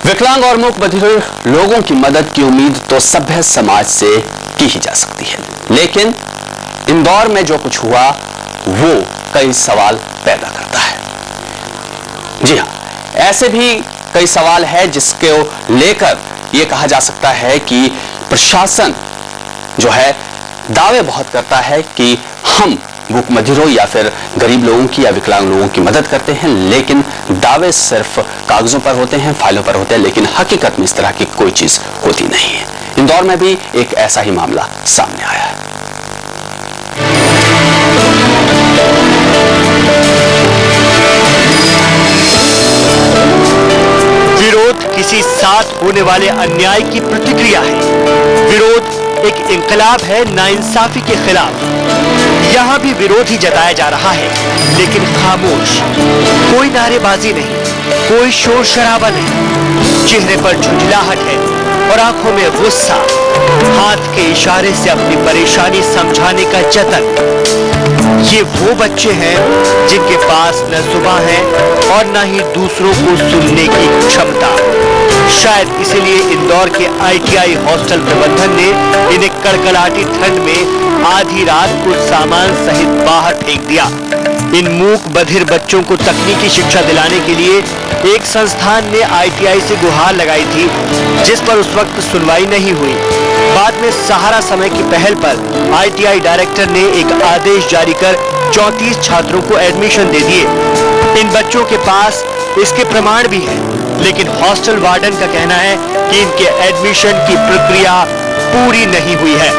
विकलांग और मूक बधिर लोगों की मदद की उम्मीद तो सभ्य समाज से की ही जा सकती है, लेकिन इंदौर में जो कुछ हुआ वो कई सवाल पैदा करता है। जी हां, ऐसे भी कई सवाल है जिसको लेकर यह कहा जा सकता है कि प्रशासन जो है दावे बहुत करता है कि हम मूक बधिरों या फिर गरीब लोगों की या विकलांग लोगों की मदद करते हैं, लेकिन दावे सिर्फ कागजों पर होते हैं, फाइलों पर होते हैं, लेकिन हकीकत में इस तरह की कोई चीज होती नहीं है। इंदौर में भी एक ऐसा ही मामला सामने आया है। विरोध किसी साथ होने वाले अन्याय की प्रतिक्रिया है। विरोध एक इंकलाब है नाइंसाफी के खिलाफ। यहां भी विरोध ही जताया जा रहा है, लेकिन खामोश। कोई नारेबाजी नहीं, कोई शोर शराबा नहीं। चेहरे पर झुंझलाहट है और आंखों में गुस्सा। हाथ के इशारे से अपनी परेशानी समझाने का जतन। ये वो बच्चे हैं जिनके पास न जुबान है और न ही दूसरों को सुनने की क्षमता। शायद इसीलिए इंदौर के ITI हॉस्टल प्रबंधन ने इन्हें कड़कड़ाती ठंड में आधी रात को सामान सहित बाहर फेंक दिया। इन मूक बधिर बच्चों को तकनीकी शिक्षा दिलाने के लिए एक संस्थान ने ITI से गुहार लगाई थी, जिस पर उस वक्त सुनवाई नहीं हुई। बाद में सहारा समय की पहल पर ITI डायरेक्टर ने एक आदेश जारी कर 34 छात्रों को एडमिशन दे दिए। इन बच्चों के पास इसके प्रमाण भी हैं, लेकिन हॉस्टल वार्डन का कहना है कि इनके एडमिशन की प्रक्रिया पूरी नहीं हुई है।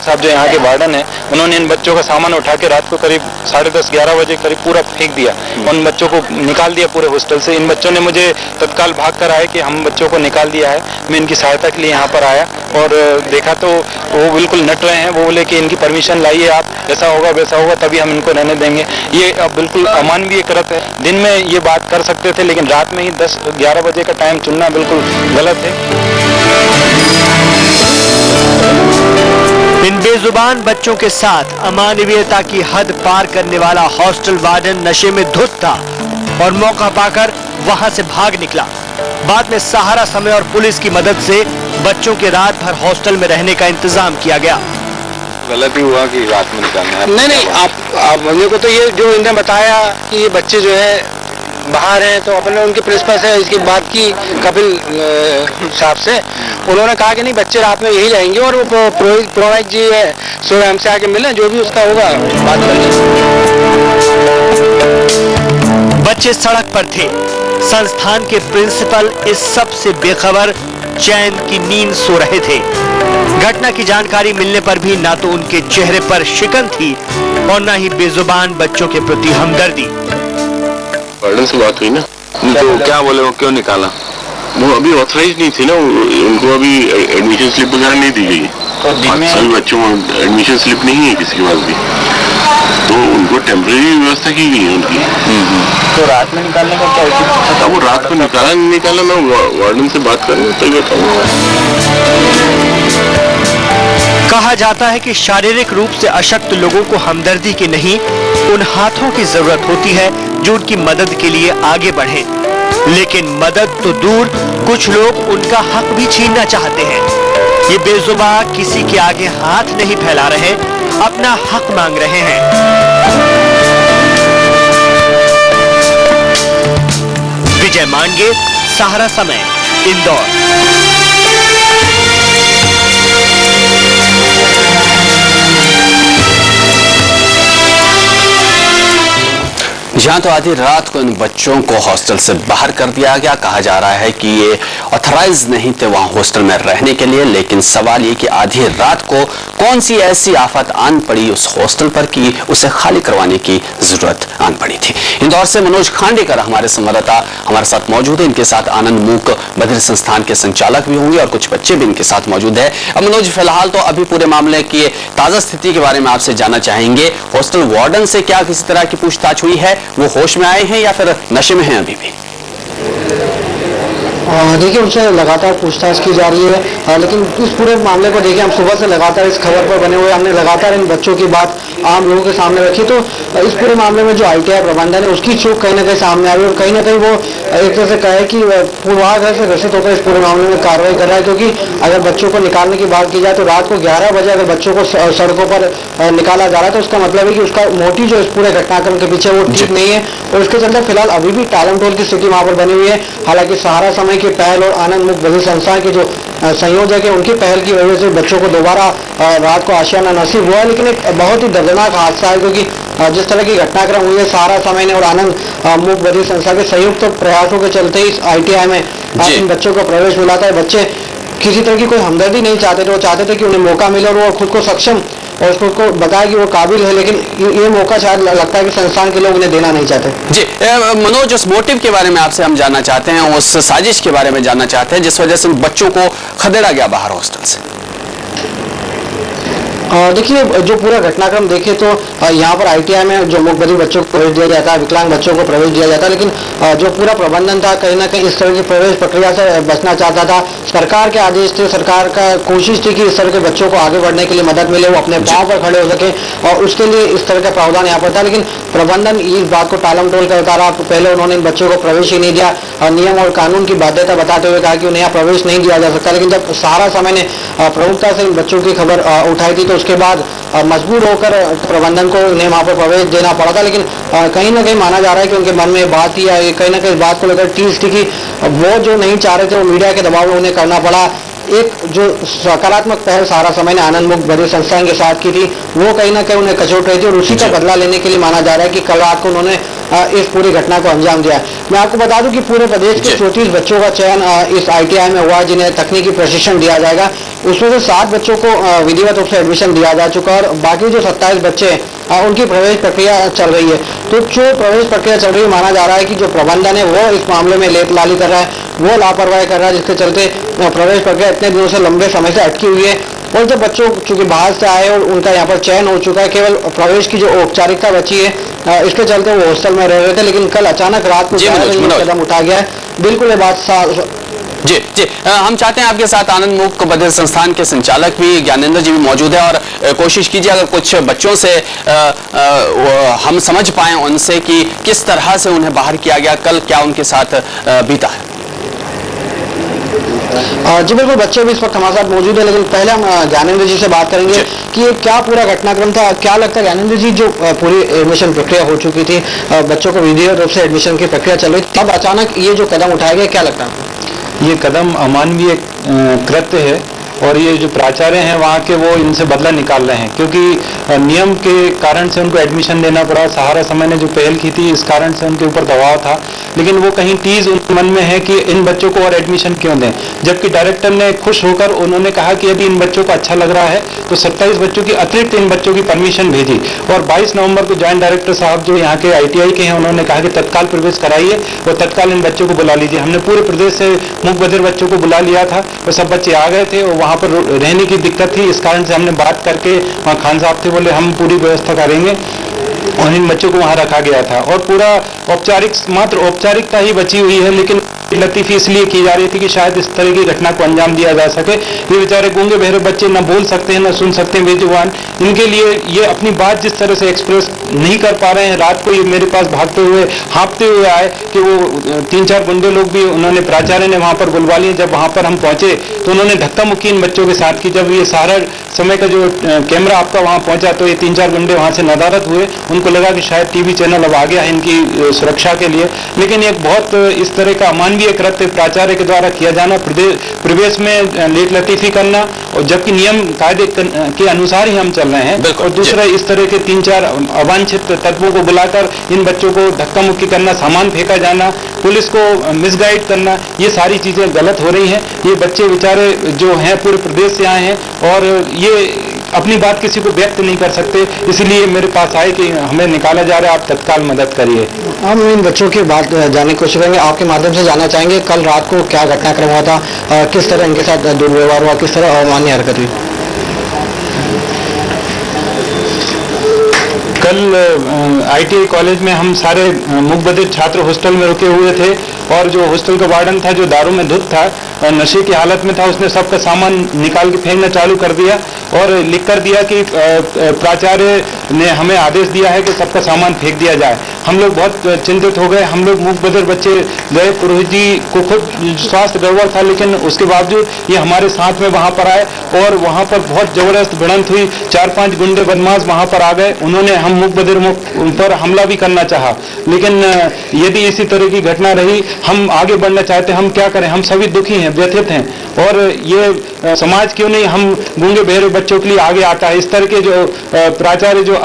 साहब जो यहाँ के वार्डन है, उन्होंने इन बच्चों का सामान उठा के रात को करीब 10:30-11 बजे करीब पूरा फेंक दिया। उन बच्चों को निकाल दिया पूरे हॉस्टल से। इन बच्चों ने मुझे तत्काल भाग कर आए कि हम बच्चों को निकाल दिया है। मैं इनकी सहायता के लिए यहाँ पर आया और देखा तो वो बिल्कुल नट रहे हैं। वो बोले कि इनकी परमिशन लाइए आप, ऐसा होगा वैसा होगा तभी हम इनको रहने देंगे। ये अब बिल्कुल अमानवीय कृत्य है। दिन में ये बात कर सकते थे, लेकिन रात में ही 10-11 बजे का टाइम चुनना बिल्कुल गलत है। इन बेजुबान बच्चों के साथ अमानवीयता की हद पार करने वाला हॉस्टल वार्डन नशे में धुत था और मौका पाकर वहां से भाग निकला। बाद में सहारा समय और पुलिस की मदद से बच्चों के रात भर हॉस्टल में रहने का इंतजाम किया गया। गलत ही हुआ कि रात में निकालना है। नहीं, आप मेरे को तो ये जो इन्होंने बताया कि ये बच्चे जो है बाहर हैं, तो अपने उनके प्रिंसिपल से इसकी बात की कपिल साहब से। उन्होंने कहा कि नहीं, बच्चे रात में यही रहेंगे और वो पुरोहित जी है सो हमसे आके मिले, जो भी उसका होगा बात कर लेंगे। बच्चे सड़क पर थे। संस्थान के प्रिंसिपल इस सब से बेखबर चैन की नींद सो रहे थे। घटना की जानकारी मिलने पर भी ना तो उनके चेहरे पर शिकन थी और ना ही बेजुबान बच्चों के प्रति हमदर्दी। वार्डन से बात हुई ना, तो क्या बोले, वो क्यों निकाला? वो अभी ऑथराइज नहीं थी ना, उनको अभी एडमिशन स्लिप वगैरह नहीं दी गई। तो सभी बच्चों को एडमिशन स्लिप नहीं है किसी के पास भी, तो उनको टेम्परेरी व्यवस्था की गई है उनकी। तो रात में निकालने का क्या उचित था? वो रात को निकाला नहीं निकाला, मैं वार्डन से बात करूँ तो बताऊंगा। कहा जाता है कि शारीरिक रूप से अशक्त लोगों को हमदर्दी की नहीं, उन हाथों की जरूरत होती है जो उनकी मदद के लिए आगे बढ़े। लेकिन मदद तो दूर, कुछ लोग उनका हक भी छीनना चाहते हैं। ये बेजुबा किसी के आगे हाथ नहीं फैला रहे, अपना हक मांग रहे हैं। विजय मांगे, सहारा समय, इंदौर। जहां तो आधी रात को इन बच्चों को हॉस्टल से बाहर कर दिया गया। कहा जा रहा है कि ये ऑथराइज नहीं थे वहां हॉस्टल में रहने के लिए, लेकिन सवाल ये कि आधी रात को कौन सी ऐसी आफत आन पड़ी उस हॉस्टल पर कि उसे खाली करवाने की जरूरत आन पड़ी थी। इंदौर से मनोज खांडेकर हमारे संवाददाता हमारे साथ मौजूद है। इनके साथ आनंद मूक बधिर संस्थान के संचालक भी होंगे और कुछ बच्चे भी इनके साथ मौजूद है। अब मनोज, फिलहाल तो अभी पूरे मामले की ताजा स्थिति के बारे में आपसे जानना चाहेंगे। हॉस्टल वार्डन से क्या किसी तरह की पूछताछ हुई है? वो होश में आए हैं या फिर नशे में हैं अभी भी? देखिए उनसे लगातार पूछताछ की जा रही है, लेकिन इस पूरे मामले को देखिए हम सुबह से लगातार इस खबर पर बने हुए, हमने लगातार इन बच्चों की बात आम लोगों के सामने रखी। तो इस पूरे मामले में जो ITI प्रबंधन है उसकी चूक कहीं ना कहीं सामने आई और कहीं ना कहीं वो एक तरह से कहे कि पूर्वाग्रह से ग्रसित होकर इस पूरे मामले में कार्रवाई कर रहा है। क्योंकि अगर बच्चों को निकालने की बात की जाए तो रात को 11 बजे अगर बच्चों को सड़कों पर निकाला जा रहा है तो उसका मतलब है कि उसका मोटिव जो इस पूरे घटनाक्रम के पीछे वो ठीक नहीं है और उसके चलते फिलहाल अभी भी टालम टोल की स्थिति वहां पर बनी हुई है। हालांकि सहारा समय की पहल और आनंद मुक्त बधिर संस्थान के जो संयोजक है उनकी पहल की वजह से बच्चों को दोबारा रात को आशियाना नसीब हुआ है, लेकिन एक बहुत ही दर्दनाक हादसा है क्योंकि जिस तरह की घटनाक्रम हुई है सहारा समय ने और आनंद मुक्त बधिर संस्था के संयुक्त प्रयासों के चलते इस ITI में इन बच्चों को प्रवेश मिला था। बच्चे किसी तरह की कोई हमदर्दी नहीं चाहते थे, वो चाहते थे कि उन्हें मौका मिले और वो खुद को सक्षम और उसको को बताया कि वो काबिल है, लेकिन ये मौका शायद लगता है कि संस्थान के लोग उन्हें देना नहीं चाहते। जी मनोज, उस मोटिव के बारे में आपसे हम जानना चाहते हैं, उस साजिश के बारे में जानना चाहते हैं जिस वजह से बच्चों को खदेड़ा गया बाहर हॉस्टल से। देखिए जो पूरा घटनाक्रम देखे तो यहाँ पर ITI में जो मुक्त बधिर बच्चों को प्रवेश दिया जाता है, विकलांग बच्चों को प्रवेश दिया जाता है, लेकिन जो पूरा प्रबंधन था कहीं ना कहीं इस तरह की प्रवेश प्रक्रिया से बचना चाहता था। सरकार के आदेश थे, सरकार का कोशिश थी कि इस तरह के बच्चों को आगे बढ़ने के लिए मदद मिले, वो अपने पांव पर खड़े हो सके और उसके लिए इस तरह का प्रावधान यहाँ पर था। लेकिन प्रबंधन इस बात को टालम टोल करता रहा। पहले उन्होंने इन बच्चों को प्रवेश ही नहीं दिया, नियम और कानून की बाध्यता बताते हुए कहा कि उन्हें यहाँ प्रवेश नहीं दिया जा सकता। लेकिन जब सहारा समय ने प्रमुखता से इन बच्चों की खबर उठाई थी तो उसके बाद मजबूर होकर प्रबंधन को उन्हें वहां पर प्रवेश देना पड़ा था। लेकिन कहीं ना कहीं माना जा रहा है कि उनके मन में बात ही आई, कहीं ना कहीं इस बात को लेकर टीस थी कि वो जो नहीं चाह रहे थे वो मीडिया के दबाव में उन्हें करना पड़ा। एक जो सकारात्मक पहल सहारा समय ने आनंद मुक्त बधिर संस्थान के साथ की थी वो कहीं ना कहीं उन्हें कचोट रही थी और उसी का बदला लेने के लिए माना जा रहा है कि कल रात को उन्होंने इस पूरी घटना को अंजाम दिया। मैं आपको बता दूं कि पूरे प्रदेश के 34 बच्चों का चयन इस ITI में हुआ जिन्हें तकनीकी प्रशिक्षण दिया जाएगा। उसमें से 7 बच्चों को विधिवत रूप से एडमिशन दिया जा चुका है और बाकी जो 27 बच्चे उनकी प्रवेश प्रक्रिया चल रही है। तो जो प्रवेश प्रक्रिया चल रही है माना जा रहा है कि जो प्रबंधन है वो इस मामले में लेटलाली कर रहा है, वो लापरवाही कर रहा है, जिसके चलते प्रवेश प्रक्रिया इतने दिनों से लंबे समय से अटकी हुई है। और जब बच्चों चूंकि बाहर से आए और उनका यहाँ पर चयन हो चुका है, केवल प्रवेश की जो औपचारिकता बची है इसके चलते वो हॉस्टल में रह रहे थे, लेकिन कल अचानक रात को कदम उठा गया है। बिल्कुल ये बात जी जी हम चाहते हैं आपके साथ आनंद मुक्त बधिर संस्थान के संचालक भी ज्ञानेंद्र जी भी मौजूद है और कोशिश कीजिए अगर कुछ बच्चों से हम समझ पाए उनसे कि किस तरह से उन्हें बाहर किया गया, कल क्या उनके साथ बीता है। जी बिल्कुल, बच्चे भी इस वक्त हमारे साथ मौजूद है, लेकिन पहले हम ज्ञानेंद्र जी से बात करेंगे कि ये क्या पूरा घटनाक्रम था। क्या लगता है ज्ञानेंद्र जी, जो पूरी एडमिशन प्रक्रिया हो चुकी थी, बच्चों को विधिवत रूप से एडमिशन की प्रक्रिया चल रही थी, तब अचानक ये जो कदम उठाया गया, क्या लगता है? ये कदम अमानवीय कृत्य है और ये जो प्राचार्य हैं वहाँ के वो इनसे बदला निकाल रहे हैं क्योंकि नियम के कारण से उनको एडमिशन देना पड़ा। सहारा समय ने जो पहल की थी इस कारण से उनके ऊपर दबाव था, लेकिन वो कहीं टीज उन मन में है कि इन बच्चों को और एडमिशन क्यों दें, जबकि डायरेक्टर ने खुश होकर उन्होंने कहा कि यदि इन बच्चों को अच्छा लग रहा है तो 27 बच्चों की अतिरिक्त इन बच्चों की परमिशन भेजी और 22 नवंबर को ज्वाइंट डायरेक्टर साहब जो यहाँ के ITI के हैं उन्होंने कहा कि तत्काल प्रवेश कराइए और तत्काल इन बच्चों को बुला लीजिए। हमने पूरे प्रदेश से मुक्त बधिर बच्चों को बुला लिया था और सब बच्चे आ गए थे और वहाँ पर रहने की दिक्कत थी, इस कारण से हमने बात करके वहाँ खान साहब थे, बोले हम पूरी व्यवस्था करेंगे और इन बच्चों को वहाँ रखा गया था और पूरा मात्र औपचारिकता ही बची हुई है। लेकिन लतीफी इसलिए की जा रही थी कि शायद इस तरह की घटना को अंजाम दिया जा सके। ये बेचारे गूंगे बहरे बच्चे न बोल सकते हैं न सुन सकते हैं, बेजुबान, इनके लिए ये अपनी बात जिस तरह से एक्सप्रेस नहीं कर पा रहे हैं। रात को ये मेरे पास भागते हुए हाँपते हुए आए कि वो 3-4 गुंडे लोग भी उन्होंने प्राचार्य ने वहाँ पर बुलवा लिए। जब वहाँ पर हम पहुंचे तो उन्होंने धक्का मुक्की इन बच्चों के साथ की। जब ये सारा समय का जो कैमरा आपका वहाँ पहुंचा तो ये 3-4 गुंडे वहाँ से नदारत हुए, उनको लगा कि शायद TV चैनल अब आ गया है इनकी सुरक्षा के लिए। लेकिन एक बहुत इस तरह का अमानवीय कृत्य प्राचार्य के द्वारा किया जाना, प्रवेश में लेट लतीफी करना, और जबकि नियम कायदे के अनुसार ही हम चल रहे हैं। और दूसरा इस तरह के 3-4 अवांछित तत्वों को बुलाकर इन बच्चों को धक्का मुक्की करना, सामान फेंका जाना, पुलिस को मिसगाइड करना, ये सारी चीजें गलत हो रही हैं। ये बच्चे बेचारे जो हैं पूरे प्रदेश से आए हैं और ये अपनी बात किसी को व्यक्त नहीं कर सकते, इसलिए मेरे पास आए कि हमें निकाला जा रहा है, आप तत्काल मदद करिए। हम इन बच्चों की बात जानने की कोशिश करेंगे, आपके माध्यम से जानना चाहेंगे कल रात को क्या घटनाक्रम हुआ था, किस तरह इनके साथ दुर्व्यवहार हुआ, किस तरह अमान्य हरकत हुई? कल ITI कॉलेज में हम सारे मुकबदिर छात्र हॉस्टल में रुके हुए थे और जो हॉस्टल का वार्डन था, जो दारू में धुत था, नशे की हालत में था, उसने सबका सामान निकाल के फेंकना चालू कर दिया और लिख कर दिया कि प्राचार्य ने हमें आदेश दिया है कि सबका सामान फेंक दिया जाए। हम लोग बहुत चिंतित हो गए। हम लोग मुकबदिर बच्चे गए, पुरोहित जी को खुद स्वास्थ्य गड़बड़ था, लेकिन उसके बावजूद ये हमारे साथ में वहां पर आए और वहां पर बहुत जबरदस्त भिड़ंत हुई। 4-5 गुंडे बदमाश वहां पर आ गए। उन्होंने हम मुकबदिर पर हमला भी करना चाहा, लेकिन यदि इसी तरह की घटना रही, हम आगे बढ़ना चाहते, हम क्या करें? हम सभी दुखी हैं, व्यथित हैं और ये समाज क्यों नहीं हम गूंगे बहरे बच्चों के लिए आगे आता है? इस तरह के जो प्राचार्य जो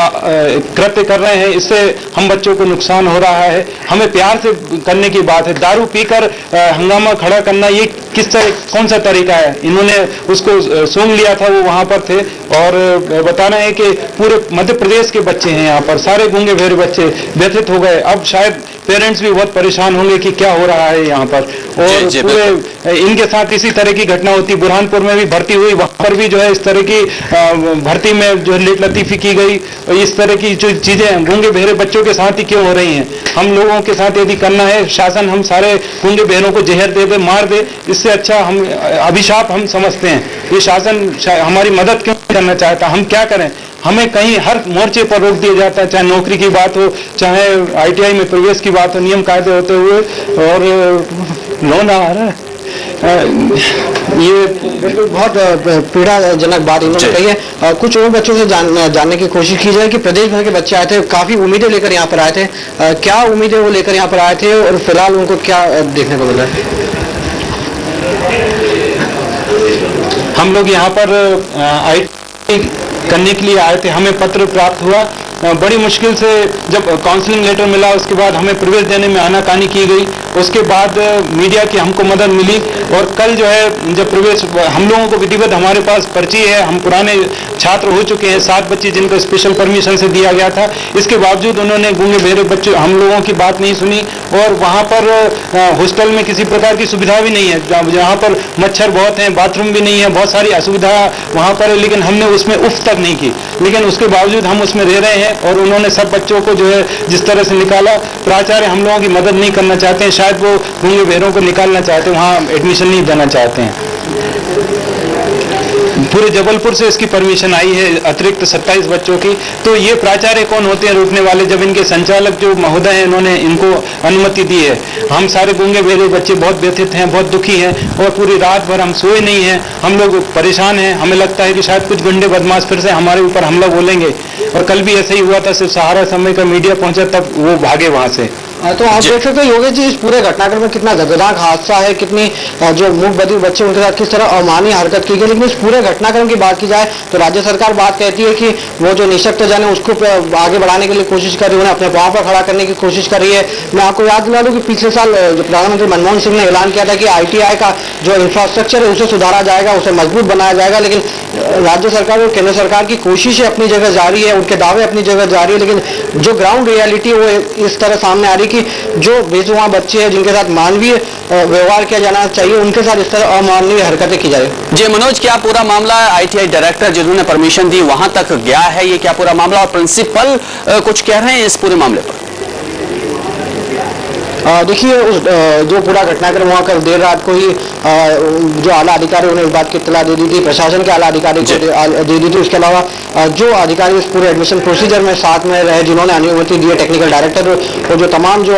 कृत्य कर रहे हैं, इससे हम बच्चों को नुकसान हो रहा है। हमें प्यार से करने की बात है। दारू पीकर हंगामा खड़ा करना, ये कौन सा तरीका है? इन्होंने उसको सूंघ लिया था, वो वहां पर थे और बता रहे हैं कि पूरे मध्य प्रदेश के बच्चे हैं यहाँ पर, सारे गूंगे बहरे बच्चे व्यथित हो गए। अब शायद पेरेंट्स भी बहुत परेशान होंगे कि क्या हो रहा है यहाँ पर। और पूरे इनके साथ इसी तरह की घटना होती, बुरहानपुर में भी भर्ती हुई, वहां पर भी जो है इस तरह की भर्ती में जो लेट लतीफी की गई। इस तरह की जो चीजें गूंगे बहरे बच्चों के साथ ही क्यों हो रही हैं? हम लोगों के साथ यदि करना है, शासन हम सारे गूंगे बहरों को जहर दे दे, मार दे, इससे अच्छा हम अभिशाप हम समझते हैं। ये शासन हमारी मदद क्यों करना चाहता? हम क्या करें? हमें कहीं हर मोर्चे पर रोक दिया जाता है, चाहे नौकरी की बात हो, चाहे ITI में प्रवेश की बात हो, नियम कायदे होते हुए, और लोन आ रहा है। ये बिल्कुल बहुत पीड़ाजनक बात इन्होंने कही है। कुछ और बच्चों से जानने की कोशिश की जाए कि प्रदेश भर के बच्चे आए थे, काफी उम्मीदें लेकर यहाँ पर आए थे, क्या उम्मीदें वो लेकर यहाँ पर आए थे और फिलहाल उनको क्या देखने को मिला है? हम लोग यहाँ पर ITI करने के लिए आए थे। हमें पत्र प्राप्त हुआ, बड़ी मुश्किल से जब काउंसलिंग लेटर मिला, उसके बाद हमें प्रवेश देने में आनाकानी की गई। उसके बाद मीडिया की हमको मदद मिली और कल जो है जब प्रवेश, हम लोगों को विधिवत हमारे पास पर्ची है, हम पुराने छात्र हो चुके हैं, 7 बच्चे जिनको स्पेशल परमिशन से दिया गया था। इसके बावजूद उन्होंने गूंगे बहरे बच्चे हम लोगों की बात नहीं सुनी और वहाँ पर हॉस्टल में किसी प्रकार की सुविधा भी नहीं है, जहाँ पर मच्छर बहुत हैं, बाथरूम भी नहीं है, बहुत सारी असुविधा वहाँ पर है, लेकिन हमने उसमें उफ तक नहीं की। लेकिन उसके बावजूद हम उसमें रह रहे हैं और उन्होंने सब बच्चों को जो है जिस तरह से निकाला। प्राचार्य हम लोगों की मदद नहीं करना चाहते हैं, शायद वो गूंगे बहरों को निकालना चाहते हैं, वहाँ एडमिशन नहीं देना चाहते हैं। पूरे जबलपुर से इसकी परमिशन आई है, अतिरिक्त 27 बच्चों की। तो ये प्राचार्य कौन होते हैं रोकने वाले, जब इनके संचालक जो महोदय हैं इन्होंने इनको अनुमति दी है? हम सारे गूंगे बहरे बच्चे बहुत व्यथित हैं, बहुत दुखी हैं और पूरी रात भर हम सोए नहीं हैं। हम लोग परेशान हैं। हमें लगता है कि शायद कुछ गुंडे बदमाश फिर से हमारे ऊपर हमला बोलेंगे और कल भी ऐसा ही हुआ था। सिर्फ सहारा समय का मीडिया पहुंचा तब वो भागे वहां से। तो आप देख सकते हो योगेश जी, इस पूरे घटनाक्रम में कितना दर्दनाक हादसा है, कितनी जो मुकबदिर बच्चे उनके साथ किस तरह अमानवीय हरकत की गई। लेकिन इस पूरे घटनाक्रम की बात की जाए तो राज्य सरकार बात कहती है कि वो जो निःशक्त जन है उसको आगे बढ़ाने के लिए कोशिश कर रही है, उन्हें अपने पांव पर खड़ा करने की कोशिश कर रही है। मैं आपको याद दिला दूं कि पिछले साल जो प्रधानमंत्री मनमोहन सिंह ने ऐलान किया था कि ITI का जो इंफ्रास्ट्रक्चर है उसे सुधारा जाएगा, उसे मजबूत बनाया जाएगा। लेकिन राज्य सरकार और केंद्र सरकार की कोशिशें अपनी जगह जारी है, उनके दावे अपनी जगह जारी है, लेकिन जो ग्राउंड रियलिटी वो इस तरह सामने आ रही कि जो बेजुबान बच्चे हैं जिनके साथ मानवीय व्यवहार किया जाना चाहिए, उनके साथ इस तरह अमानवीय हरकतें की जा रही। जी मनोज, क्या पूरा मामला ITI डायरेक्टर जिन्होंने परमिशन दी वहां तक गया है? ये क्या पूरा मामला, और प्रिंसिपल कुछ कह रहे हैं इस पूरे मामले पर? देखिए, जो पूरा घटनाक्रम हुआ कल देर रात को ही जो आला अधिकारी उन्हें इस बात की इत्तला दे दी थी, प्रशासन के आला अधिकारी को दे दी थी। उसके अलावा जो अधिकारी इस पूरे एडमिशन प्रोसीजर में साथ में रहे, जिन्होंने अनुमति दी है, टेक्निकल डायरेक्टर और जो तमाम जो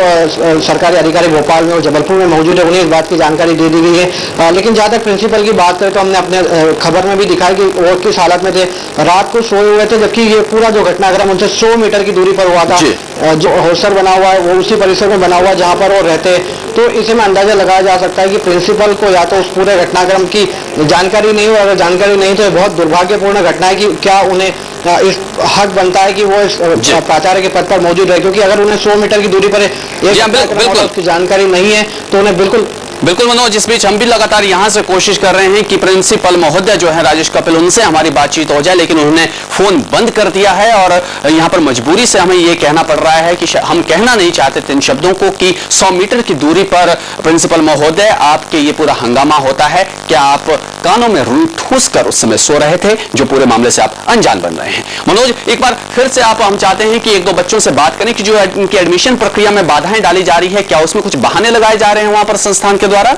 सरकारी अधिकारी भोपाल में और जबलपुर में मौजूद है, उन्हें इस बात की जानकारी दे दी गई है। लेकिन जहाँ तक प्रिंसिपल की बात करें तो हमने अपने खबर में भी दिखाया कि वो किस हालत में थे, रात को सोए हुए थे, जबकि ये पूरा जो घटनाक्रम उनसे 100 मीटर की दूरी पर हुआ था। जो हॉस्टल बना हुआ है वो उसी परिसर में बना हुआ है जहाँ पर वो रहते हैं। तो इसे में अंदाजा लगाया जा सकता है कि प्रिंसिपल को या तो उस पूरे घटनाक्रम की जानकारी नहीं हो, अगर जानकारी नहीं तो बहुत दुर्भाग्यपूर्ण घटना है कि क्या उन्हें इस हक बनता है कि वो इस प्राचार्य के पद पर मौजूद रहे, क्योंकि अगर उन्हें 100 मीटर की दूरी पर उसकी जानकारी नहीं है तो उन्हें बिल्कुल बिल्कुल मनोज, इस बीच हम भी लगातार यहां से कोशिश कर रहे हैं कि प्रिंसिपल महोदय जो है राजेश कपिल, उनसे हमारी बातचीत हो जाए, लेकिन उन्होंने फोन बंद कर दिया है और यहां पर मजबूरी से हमें यह कहना पड़ रहा है कि हम कहना नहीं चाहते थे इन शब्दों को कि 100 मीटर की दूरी पर प्रिंसिपल महोदय आपके ये पूरा हंगामा होता है। क्या आप कानों में रूई ठूस कर उस समय सो रहे थे, जो पूरे मामले से आप अनजान बन रहे हैं? मनोज, एक बार फिर से हम चाहते हैं कि एक दो बच्चों से बात करें कि जो इनकी एडमिशन प्रक्रिया में बाधाएं डाली जा रही है, क्या उसमें कुछ बहाने लगाए जा रहे हैं वहां पर संस्थान के द्वारा?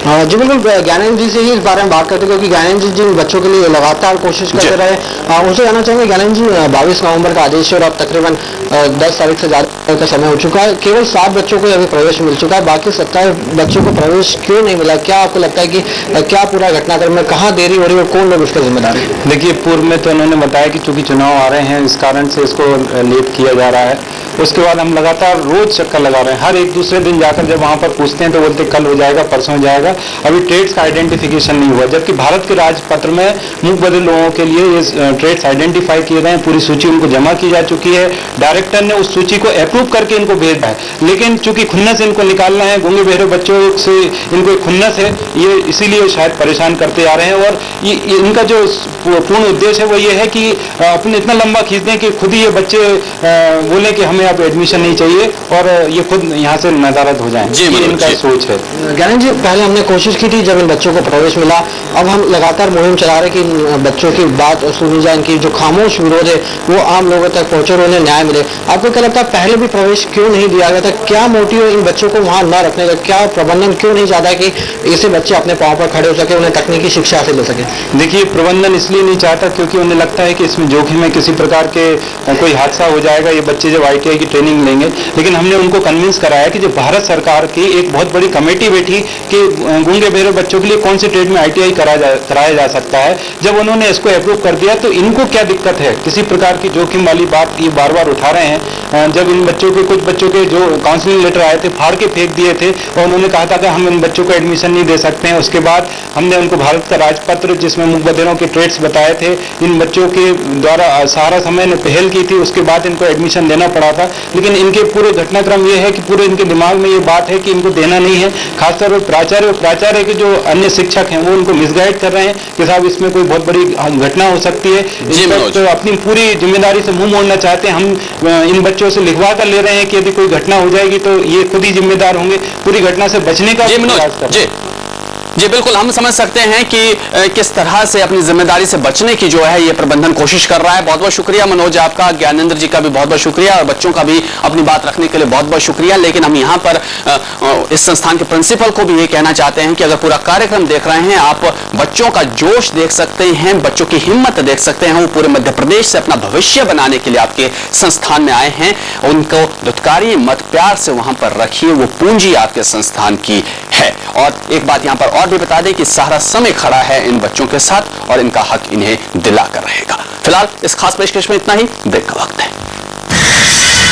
जी बिल्कुल, ज्ञानेंद्र जी से ही इस बारे में बात करते हैं, क्योंकि ज्ञानेंद्र जी बच्चों के लिए लगातार कोशिश करते रहे। उनसे जानना चाहेंगे ज्ञानेंद्र जी, 22 नवंबर का आदेश है और अब तकरीबन 10 तारीख से ज़्यादा का समय हो चुका है, केवल 7 बच्चों को अभी प्रवेश मिल चुका है, बाकी 27 बच्चों को प्रवेश क्यों नहीं मिला? क्या आपको लगता है कि क्या पूरा घटनाक्रम में कहाँ देरी हो रही है और कौन लोग इसका जिम्मेदार है? देखिए, पूर्व में तो उन्होंने बताया कि चूंकि चुनाव आ रहे हैं, इस कारण से इसको लेट किया जा रहा है। उसके बाद हम लगातार रोज चक्कर लगा रहे हैं, हर एक दूसरे दिन जाकर जब वहाँ पर पूछते हैं तो बोलते कल हो जाएगा, परसों हो जाएगा। अभी ट्रेड्स का आइडेंटिफिकेशन नहीं हुआ, जबकि भारत के राजपत्र में मूक बधिर लोगों के लिए ये ट्रेड्स आइडेंटिफाई किए गए हैं, पूरी सूची उनको जमा की जा चुकी है। डायरेक्टर ने उस सूची को अप्रूव करके इनको भेजा है, लेकिन चूंकि खुन्नस इनको निकालना है, गूंगे बहरे बच्चों से इनको खुन्नस है, ये इसीलिए शायद परेशान करते आ रहे हैं। और इनका जो पूर्ण उद्देश्य है वो ये है कि अपने इतना लंबा खींच दें कि खुद ही ये बच्चे बोले कि हमें अब एडमिशन नहीं चाहिए और ये खुद यहाँ से नदारद हो जाएं। ये इनका सोच है। ज्ञानेंद्र जी, पहले हमने कोशिश की थी जब इन बच्चों को प्रवेश मिला, अब हम लगातार मुहिम चला रहे कि बच्चों की बात सुनी जाए, इनकी जो खामोश विरोध है वो आम लोगों तक पहुंचे और उन्हें न्याय मिले। आपको क्या लगता है पहले भी प्रवेश क्यों नहीं दिया गया था? क्या मोटिव है इन बच्चों को वहाँ न रखने का? क्या प्रबंधन क्यों नहीं चाहता कि ऐसे बच्चे अपने पाँव पर खड़े हो सके, उन्हें तकनीकी शिक्षा हासिल हो सके? देखिए, प्रबंधन इसलिए नहीं चाहता क्योंकि उन्हें लगता है कि इसमें जोखिम है, किसी प्रकार के कोई हादसा हो जाएगा, ये बच्चे जब ITI की ट्रेनिंग लेंगे। लेकिन हमने उनको कन्विंस कराया कि जो भारत सरकार की एक बहुत बड़ी कमेटी बैठी कि गूंगे बहरे बच्चों के लिए कौन से ट्रेड में ITI कराया जा सकता है, जब उन्होंने इसको अप्रूव कर दिया तो इनको क्या दिक्कत है? किसी प्रकार की जोखिम वाली बात ये बार बार उठा रहे हैं। जब इन बच्चों के कुछ बच्चों के जो काउंसलिंग लेटर आए थे फाड़ के फेंक दिए थे और उन्होंने कहा था कि हम इन बच्चों को एडमिशन नहीं दे सकते हैं। उसके बाद हमने उनको भारत का राजपत्र जिसमें मूक बधिरों के ट्रेड्स बताए थे, इन बच्चों के द्वारा सहारा समय ने पहल की थी, उसके बाद इनको एडमिशन देना पड़ा था। लेकिन इनके पूरे घटनाक्रम ये है कि पूरे इनके दिमाग में ये बात है कि इनको देना नहीं है। खासतौर पर प्राचार्य के जो अन्य शिक्षक हैं वो उनको मिसगाइड कर रहे हैं कि साहब इसमें कोई बहुत बड़ी घटना हो सकती है। तो अपनी पूरी जिम्मेदारी से मुंह मोड़ना चाहते हैं। हम इन बच्चों से लिखवा कर ले रहे हैं कि यदि कोई घटना हो जाएगी तो ये खुद ही जिम्मेदार होंगे, पूरी घटना से बचने का प्रयास कर रहे हैं। जी बिल्कुल, हम समझ सकते हैं कि किस तरह से अपनी जिम्मेदारी से बचने की जो है ये प्रबंधन कोशिश कर रहा है। बहुत बहुत शुक्रिया मनोज आपका, ज्ञानेंद्र जी का भी बहुत बहुत शुक्रिया और बच्चों का भी अपनी बात रखने के लिए बहुत बहुत शुक्रिया। लेकिन हम यहाँ पर इस संस्थान के प्रिंसिपल को भी ये कहना चाहते हैं कि अगर पूरा कार्यक्रम देख रहे हैं आप, बच्चों का जोश देख सकते हैं, बच्चों की हिम्मत देख सकते हैं, वो पूरे मध्य प्रदेश से अपना भविष्य बनाने के लिए आपके संस्थान में आए हैं। उनको दुत्कारिए मत, प्यार से वहां पर रखिए, वो पूंजी आपके संस्थान की है। और एक बात यहां पर और भी बता दें कि सारा समय खड़ा है इन बच्चों के साथ और इनका हक इन्हें दिला कर रहेगा। फिलहाल इस खास पेशकश में इतना ही, ब्रेक का वक्त है।